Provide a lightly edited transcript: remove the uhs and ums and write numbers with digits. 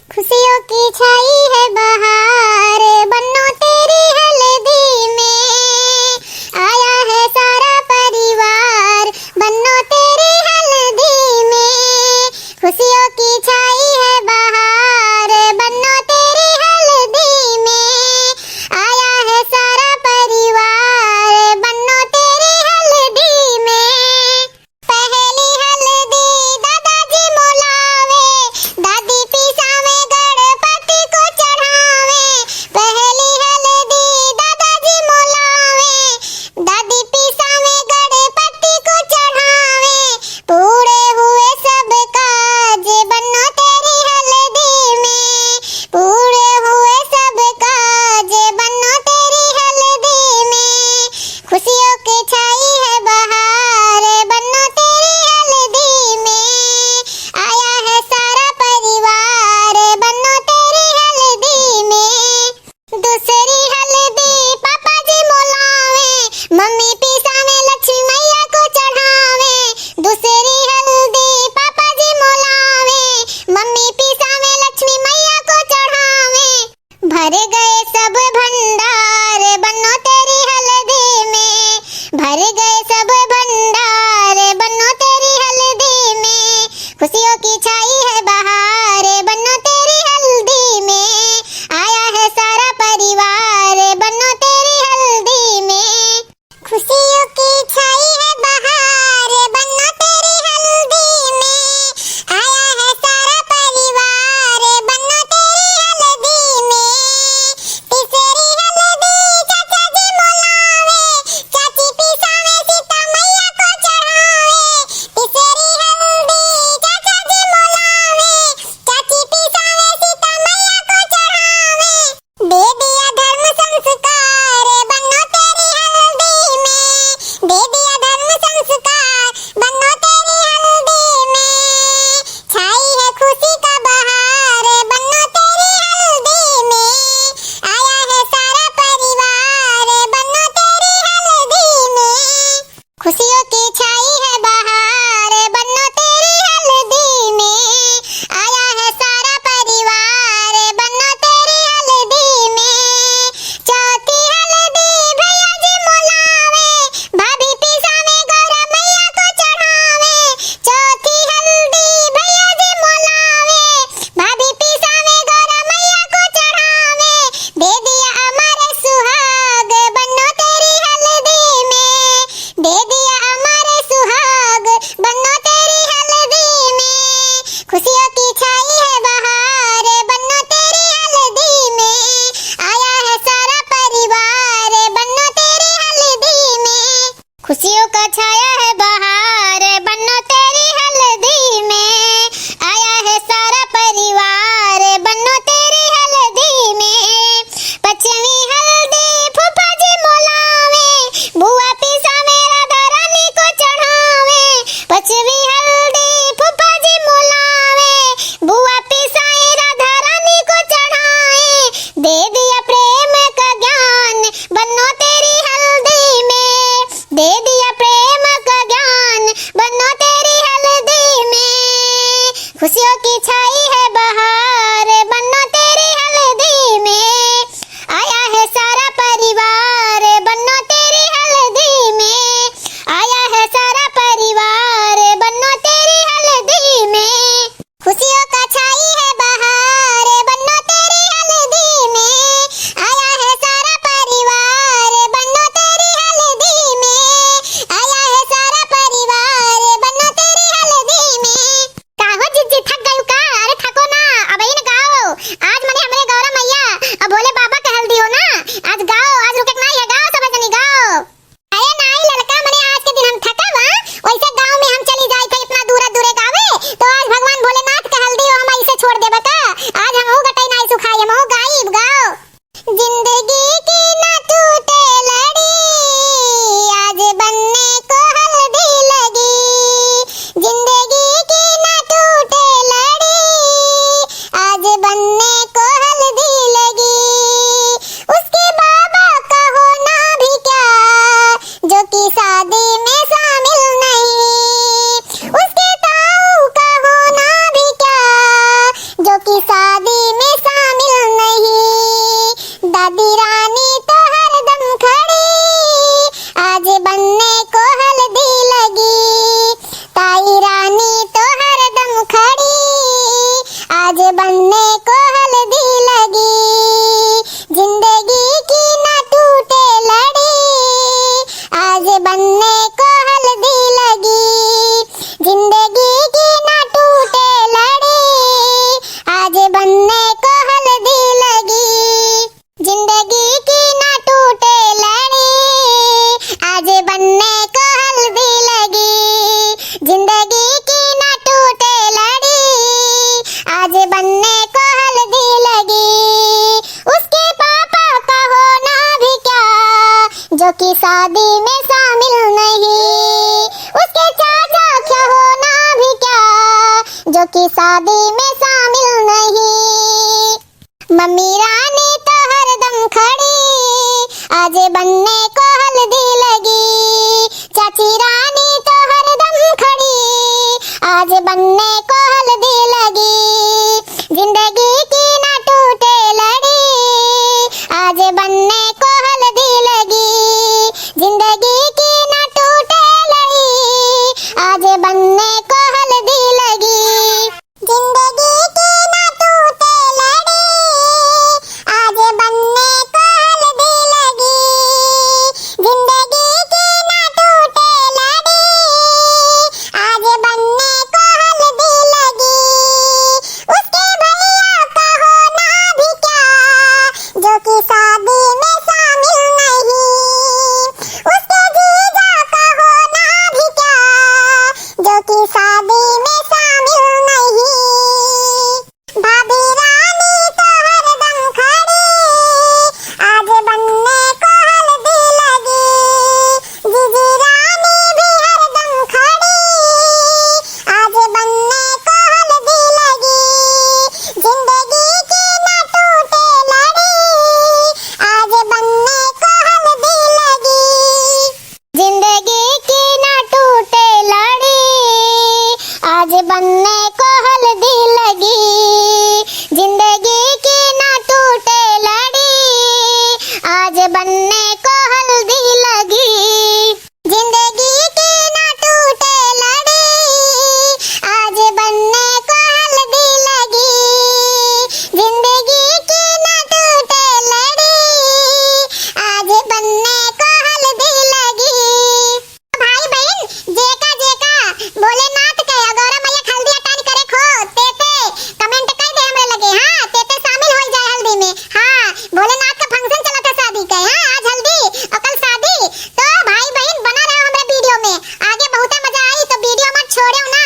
खुशियों की छाई है बहार, बन्नो तेरी हल्दी में आया है सारा परिवार, बन्नो तेरी हल्दी में खुशियों की छाई है बहार, बन्नो तेरी हल्दी में आया है सारा परिवार, बन्नो तेरी हल्दी में। पहली हल्दी दादाजी मोलावे, दादी पिसावे गणपति को चढ़ावे, पहली हल्दी दादाजी मोलावे, दादी पिसावे गणपति को चढ़ावे, पूरे हुए सब काज बनने को हल्दी लगी, जिंदगी की न टूटे लड़ी। आज बनने को हल्दी लगी, जिंदगी की न टूटे लड़ी। आज बनने को हल्दी लगी, जिंदगी की न टूटे लड़ी। आज बनने को हल्दी लगी, जिंदगी की न टूटे लड़ी। आज बनने को हल्दी लगी। उसके पापा का होना भी क्या, जो कि शादी में शामिल नहीं। उसके चाचा क्या होना भी क्या, जो कि शादी में शामिल नहीं। मम्मी रानी तो हरदम खड़ी, आज बनने को हल्दी लगी। चाची रानी तो हरदम खड़ी, आज बनने को हल्दी लगी। जिंदगी की न टूटे लड़ी, आज बनने को हल्दी लगी। जिंदगी की न टूटे लड़ी, आज बनने को हल्दी लगी। जिंदगी की न टूटे लड़ी, आज बनने को हल्दी लगी। जिंदगी की न टूटे लड़ी, आज बनने को हल्दी लगी। उसके भैया का होना भी क्या, जो कि शादी में शामिल नहीं। उसके जीजा का होना भी क्या, जो कि शादी में शामिल नहीं। भाभी रानी तो हरदम खड़ी, आज बनने को हल्दी लगी। जीजी रानी भी हरदम खड़ी, आज बनने को हल्दी लगी। जिंदगी की न टूटे लड़ी, आज बनने को हल्दी लगी। जिंदगी की न टूटे लड़ी, आज बनने को हल्दी लगी। जिंदगी की न टूटे लड़ी, आज बनने को हल्दी लगी। जिंदगी की न टूटे लड़ी, आज बनने को हल्दी लगी। जिंदगी की न टूटे लड़ी, आज बनने को हल्दी लगी। भाई बहन जेका भोलेनाथ के अगोरा मैया हल्दी अटानी करे खो तेते कमेंट कर दे हमरे लगे। हां तेते शामिल हो जाए हल्दी में। हां भोलेनाथ का फंक्शन चला था शादी का। हां आज हल्दी और कल शादी। तो भाई बहन बना रहो हमरे वीडियो में, आगे बहुत मजा आई तो वीडियो मत छोड़ियो ना।